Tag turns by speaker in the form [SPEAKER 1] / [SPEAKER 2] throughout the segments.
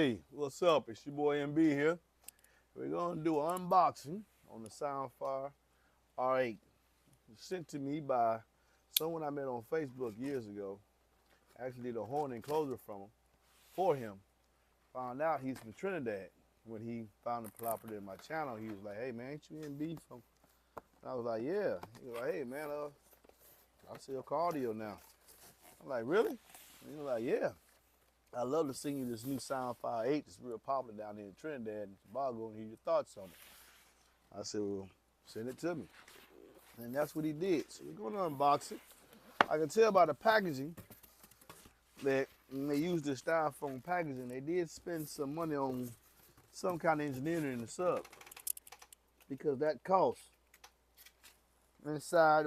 [SPEAKER 1] Hey, what's up? It's your boy MB here. We're gonna do an unboxing on the SoundFire R8. Sent to me by someone I met on Facebook years ago. Actually did a horn enclosure for him. Found out he's from Trinidad. When he found the property in my channel, he was like, "Hey man, ain't you MB from?" And I was like, "Yeah." He was like, "Hey man, I sell cardio now." I'm like, "Really?" And he was like, "Yeah. I love to sing you this new SoundFire 8 that's real popular down here in Trinidad and Tobago and hear your thoughts on it." I said, "Well, send it to me." And that's what he did. So we're gonna unbox it. I can tell by the packaging that when they used this styrofoam packaging, they did spend some money on some kind of engineering in the sub because that costs. Inside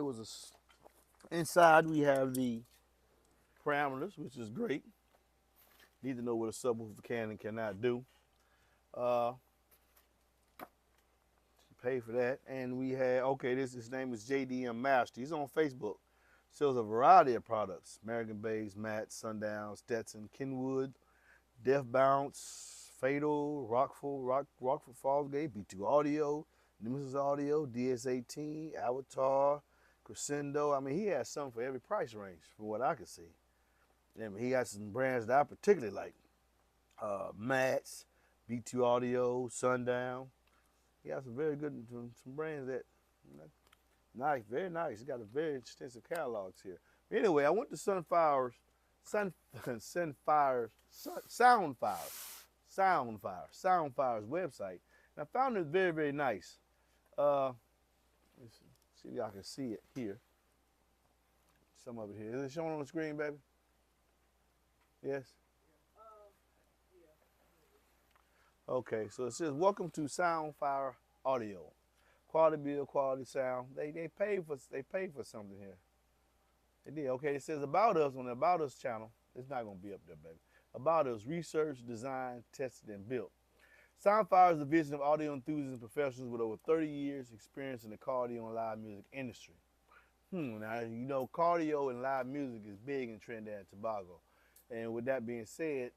[SPEAKER 1] we have the parameters, which is great. Need to know what a subwoofer can and cannot do. Pay for that. And we had, okay, his name is JDM Master. He's on Facebook. Sells a variety of products. American Bass, Matt, Sundown, Stetson, Kenwood, Death Bounce, Fatal, Rockford Fallsgate, B2 Audio, Nemesis Audio, DS18, Avatar, Crescendo. I mean, he has something for every price range from what I can see. And he got some brands that I particularly like. Matt's, B2 Audio, Sundown. He has some very good, some brands that, nice, very nice. He 's got a very extensive catalogs here. Anyway, I went to SoundFire's website, and I found it very, very nice. Let's see if y'all can see it here. Some of it here. Is it showing on the screen, baby? Yes? Okay, so it says, "Welcome to SoundFire Audio. Quality build, quality sound." They paid for something here. They did. Okay, it says About Us on the About Us channel. It's not gonna be up there, baby. About Us, research, design, tested, and built. SoundFire is a vision of audio enthusiasts and professionals with over 30 years experience in the cardio and live music industry. Now, you know, cardio and live music is big in Trinidad and Tobago. And with that being said,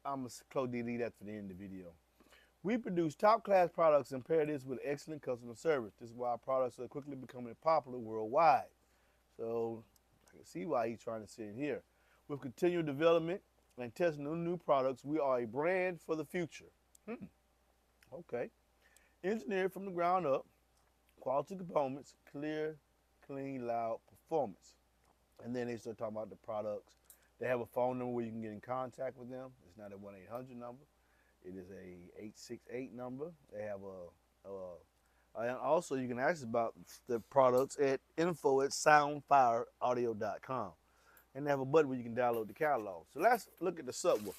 [SPEAKER 1] I'm going to close that for the end of the video. We produce top-class products and pair this with excellent customer service. This is why our products are quickly becoming popular worldwide. So I can see why he's trying to sit in here. With continued development and testing new products, we are a brand for the future. Okay. Engineered from the ground up, quality components, clear, clean, loud performance. And then they start talking about the products. They have a phone number where you can get in contact with them. It's not a 1-800 number. It is a 868 number. They have and also you can ask about the products at info@soundfireaudio.com. And they have a button where you can download the catalog. So let's look at the subwoofer.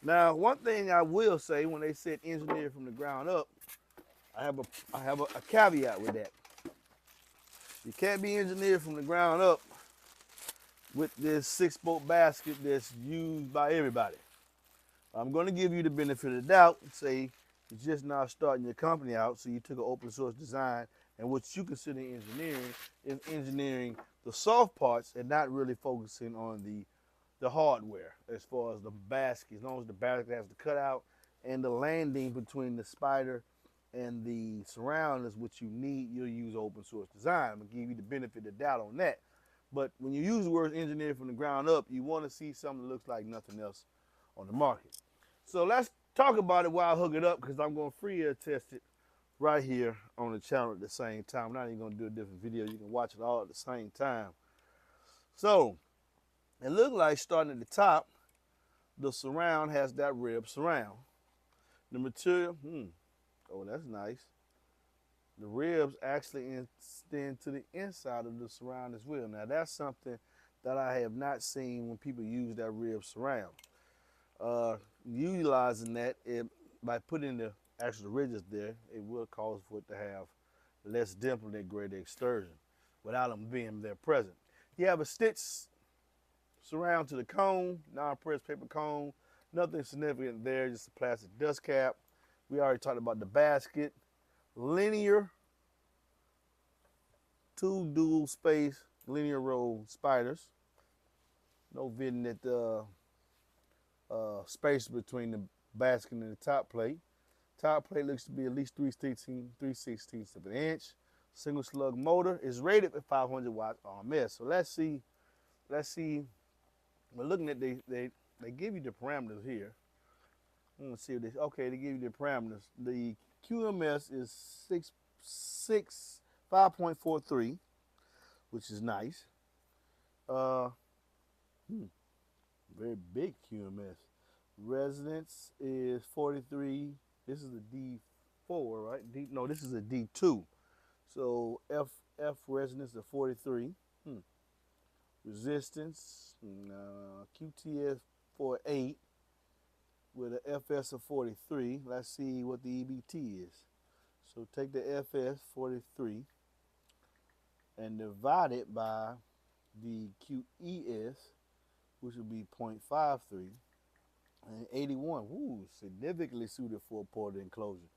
[SPEAKER 1] Now, one thing I will say, when they said engineered from the ground up, I have a caveat with that. You can't be engineered from the ground up with this 6-bolt basket that's used by everybody. I'm going to give you the benefit of the doubt and say you're just now starting your company out, so you took an open source design, and what you consider engineering is engineering the soft parts and not really focusing on the hardware as far as the basket. As long as the basket has the cutout and the landing between the spider and the surround is what you need, you'll use open source design. I'm going to give you the benefit of the doubt on that. But when you use the word engineered from the ground up, you want to see something that looks like nothing else on the market. So let's talk about it while I hook it up, because I'm going to free air test it right here on the channel at the same time. I'm not even going to do a different video. You can watch it all at the same time. So it looks like, starting at the top, the surround has that rib surround. The material, oh, that's nice. The ribs actually extend to the inside of the surround as well. Now, that's something that I have not seen when people use that rib surround. Utilizing that, by putting the actual ridges there, it will cause for it to have less dimpling and greater extrusion without them being there present. You have a stitch surround to the cone, non-pressed paper cone. Nothing significant there, just a plastic dust cap. We already talked about the basket. Linear, 2 dual space linear row spiders. No venting at the space between basking in the top plate. Top plate looks to be at least 3/16 of an inch. Single slug motor is rated at 500 watts RMS. So let's see. We're looking at they give you the parameters here. I'm gonna see if they give you the parameters. The QMS is 5.43, which is nice. Very big QMS. Resonance is 43. This is a D4, right? No, this is a D2. So F resonance is 43. Resistance, QTS 48 with an FS of 43. Let's see what the EBT is. So take the FS 43 and divide it by the QES, which would be 0.53, and 81. Woo, significantly suited for a ported enclosure.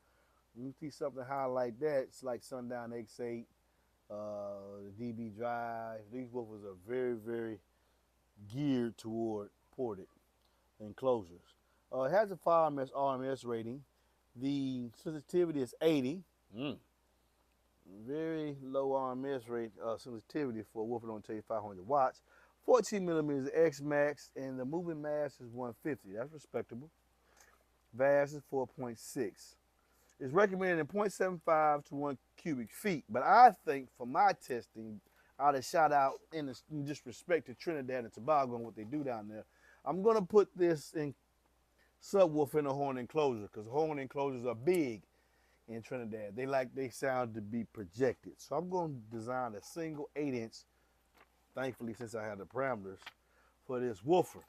[SPEAKER 1] When you see something high like that, it's like Sundown X8, the DB Drive. These woofers are very, very geared toward ported enclosures. It has a 5 RMS rating. The sensitivity is 80. Very low RMS rate sensitivity for a woofer don't tell you 500 watts. 14 millimeters X max, and the moving mass is 150. That's respectable. VAS is 4.6. It's recommended in 0.75 to 1 cubic feet, but I think for my testing, I'd have shot out in disrespect to Trinidad and Tobago and what they do down there. I'm gonna put this in subwoofer in a horn enclosure because horn enclosures are big in Trinidad. They sound to be projected. So I'm gonna design a single 8-inch, thankfully since I have the parameters, for this woofer.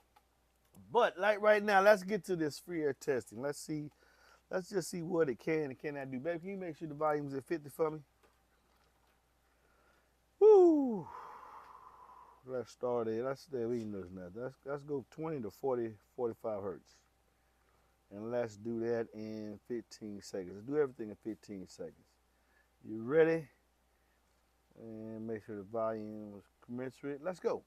[SPEAKER 1] But like right now, let's get to this free air testing. Let's just see what it can and cannot do. Baby, can you make sure the volume's at 50 for me? Woo! Let's start it. We know nothing. Let's go 20 to 40, 45 hertz. And let's do that in 15 seconds. Let's do everything in 15 seconds. You ready? And make sure the volume was commensurate. Let's go.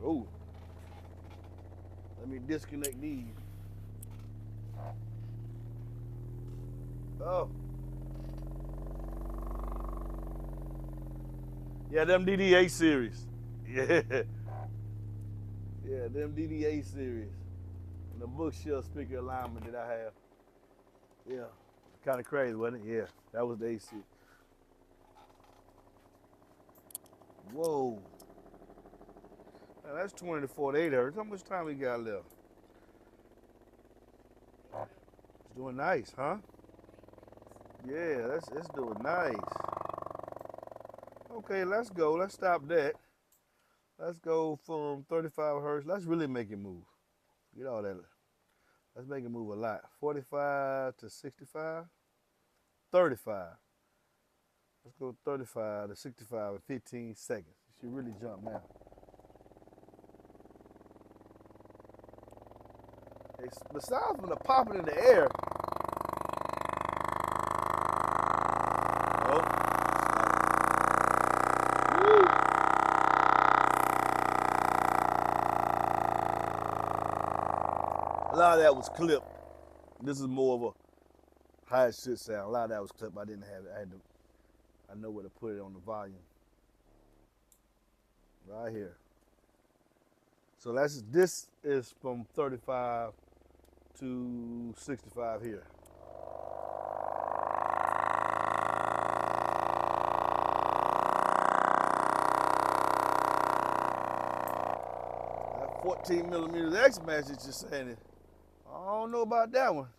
[SPEAKER 1] Oh. Let me disconnect these. Oh. Yeah, them DDA series. Yeah. Yeah, them DDA series. And the bookshelf speaker alignment that I have. Yeah. Kind of crazy, wasn't it? Yeah. That was the AC. Whoa. Now that's 20 to 48 hertz. How much time we got left? It's doing nice, huh? Yeah, it's doing nice. Okay, let's go. Let's stop that. Let's go from 35 hertz. Let's really make it move. Get all that. Let's make it move a lot. 45 to 65. 35. Let's go 35 to 65 in 15 seconds. It should really jump now. The sound from the popping in the air. Oh. Woo. A lot of that was clipped. This is more of a high shit sound. A lot of that was clipped. I didn't have it. I know where to put it on the volume. Right here. So this is from 35 to 65 here. That 14 millimeters X match that you're saying, I don't know about that one.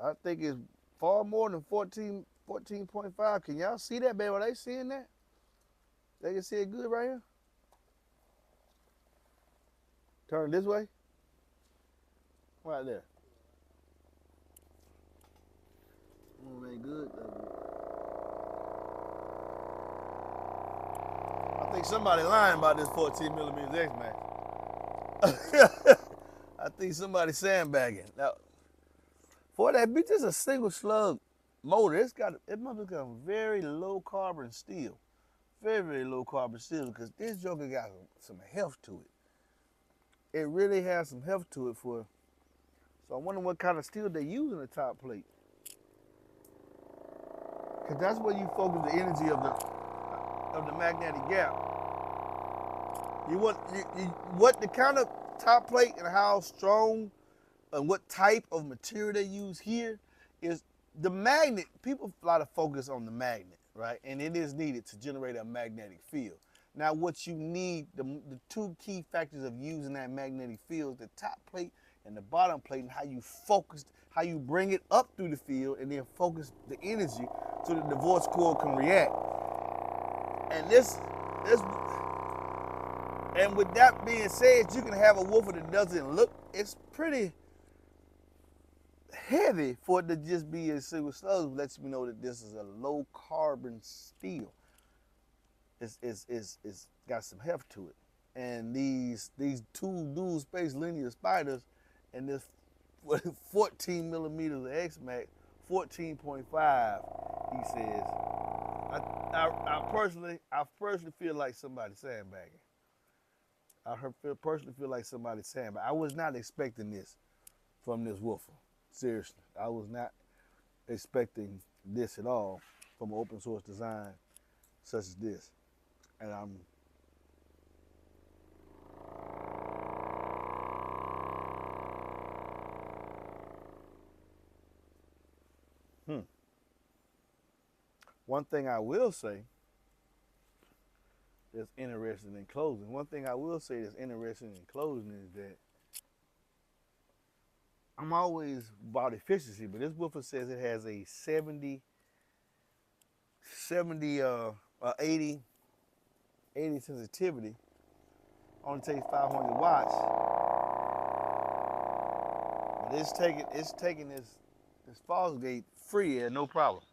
[SPEAKER 1] I think it's far more than 14.5. Can y'all see that, baby? Are they seeing that? They can see it good right here? Turn this way. Right there. Oh, ain't good. I think somebody lying about this 14 millimeters X Max. I think somebody sandbagging. Now, for that bitch, it's a single slug motor. It must have got very low carbon steel. Very, very low carbon steel because this joker got some heft to it. It really has some heft to it for. So I wonder what kind of steel they use in the top plate. Because that's where you focus the energy of the magnetic gap. You want what the kind of top plate and how strong and what type of material they use here is the magnet. People a lot of focus on the magnet, right? And it is needed to generate a magnetic field. Now, what you need, the two key factors of using that magnetic field is the top plate and the bottom plate, and how you focus, how you bring it up through the field and then focus the energy so that the divorce coil can react. And with that being said, you can have a woofer that doesn't look, it's pretty heavy for it to just be a single slug. Lets me know that this is a low carbon steel. It's got some heft to it. And these two dual space linear spiders and this 14 millimeters of X-Max, 14.5, he says. I personally feel like somebody sandbagging. Personally feel like somebody sandbagging. I was not expecting this from this woofer. Seriously, I was not expecting this at all from an open source design such as this. And one thing I will say that's interesting in closing. One thing I will say that's interesting in closing is that I'm always about efficiency, but this woofer says it has a 80 sensitivity. Only takes 500 watts. But it's taking this Fosgate free air, no problem.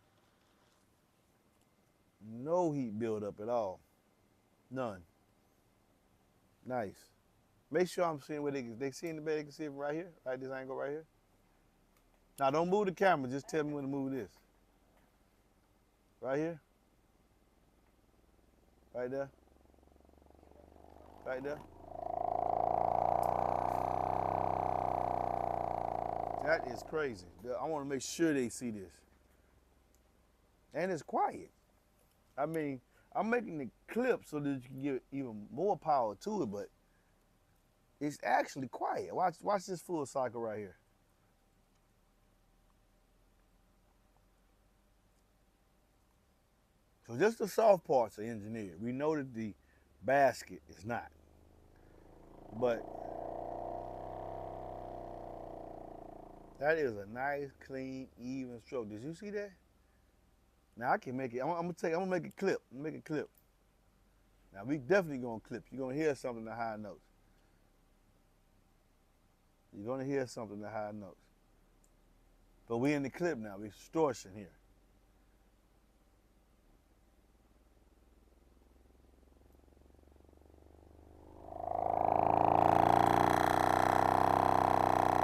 [SPEAKER 1] No heat buildup at all. None. Nice. Make sure I'm seeing where they see in the bed. They can see it right here, right this angle right here. Now don't move the camera. Just tell me when to move this. Right here. Right there. Right there. That is crazy. I want to make sure they see this. And it's quiet. I mean, I'm making the clip so that you can get even more power to it, but it's actually quiet. Watch this full cycle right here. So just the soft parts are engineered. We know that the basket is not. But that is a nice, clean, even stroke. Did you see that? Now I can make it. I'm gonna make a clip. Make a clip. Now we definitely gonna clip. You're gonna hear something in the high notes. You're gonna hear something in the high notes. But we in the clip now. We distortion here.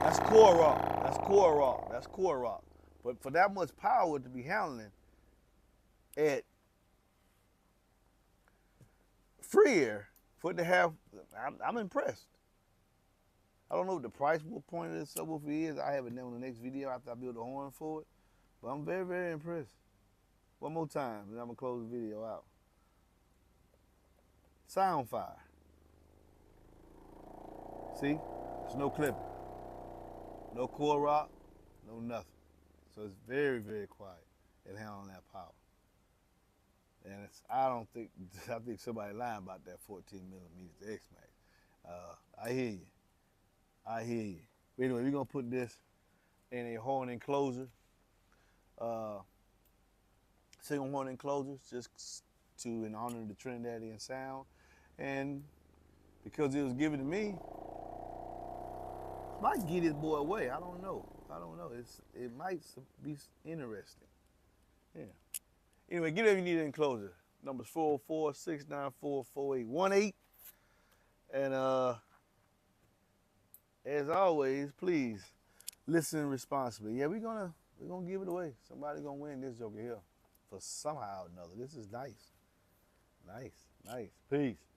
[SPEAKER 1] That's core rock. That's core rock. That's core rock. But for that much power to be handling at free air, for it to have, I'm impressed. I don't know what the price point of this subwoofer is. I have it on the next video after I build a horn for it. But I'm very, very impressed. One more time, and I'm gonna close the video out. SoundFire. See? There's no clipping. No core rock, no nothing. So it's very, very quiet at handling that power. And I think somebody lying about that 14 millimeters X-Max. I hear you. I hear you. But anyway, we're gonna put this in a horn enclosure. Single horn enclosures, just in honor of the Trinidadian sound. And because it was given to me, might get this boy away. I don't know. It might be interesting. Yeah. Anyway, get whatever you need an enclosure. Numbers 404-694-4818. And as always, please listen responsibly. Yeah, we're gonna give it away. Somebody's gonna win this joker here for somehow or another. This is nice. Nice, nice. Peace.